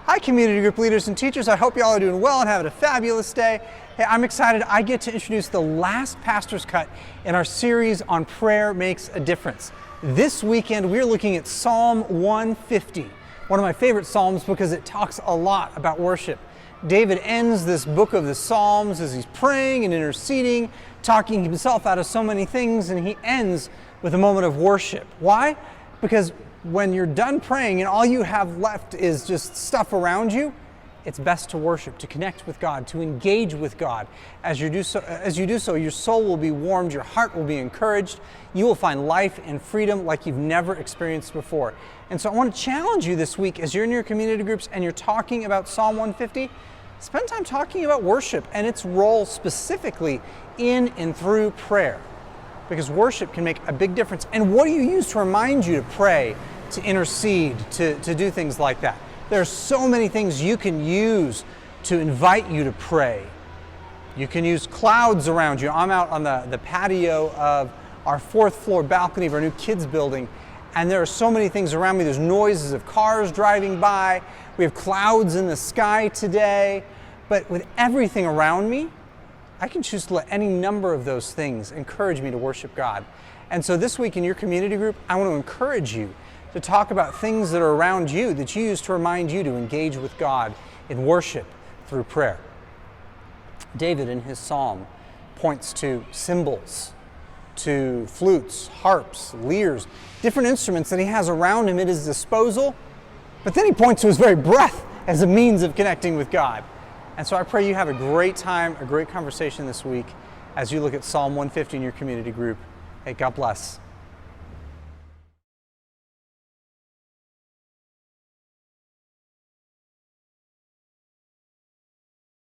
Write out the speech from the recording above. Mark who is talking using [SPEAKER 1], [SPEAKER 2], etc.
[SPEAKER 1] Hi community group leaders and teachers, I hope y'all are doing well and having a fabulous day. Hey, I'm excited I get to introduce the last Pastor's Cut in our series on Prayer Makes a Difference. This weekend we're looking at Psalm 150, one of my favorite Psalms because it talks a lot about worship. David ends this book of the Psalms as he's praying and interceding, talking himself out of so many things, and he ends with a moment of worship. Why? Because when you're done praying and all you have left is just stuff around you, it's best to worship, to connect with God, to engage with God. As you do so, your soul will be warmed, your heart will be encouraged, you will find life and freedom like you've never experienced before. And so I want to challenge you this week as you're in your community groups and you're talking about Psalm 150, spend time talking about worship and its role specifically in and through prayer. Because worship can make a big difference. And what do you use to remind you to pray, to intercede, to do things like that? There are so many things you can use to invite you to pray. You can use clouds around you. I'm out on the patio of our 4th floor balcony of our new kids building, and there are so many things around me. There's noises of cars driving by. We have clouds in the sky today. But with everything around me, I can choose to let any number of those things encourage me to worship God. And so this week in your community group, I want to encourage you to talk about things that are around you that you use to remind you to engage with God in worship through prayer. David in his psalm points to cymbals, to flutes, harps, lyres, different instruments that he has around him at his disposal, but then he points to his very breath as a means of connecting with God. And so I pray you have a great time, a great conversation this week as you look at Psalm 150 in your community group. Hey, God bless.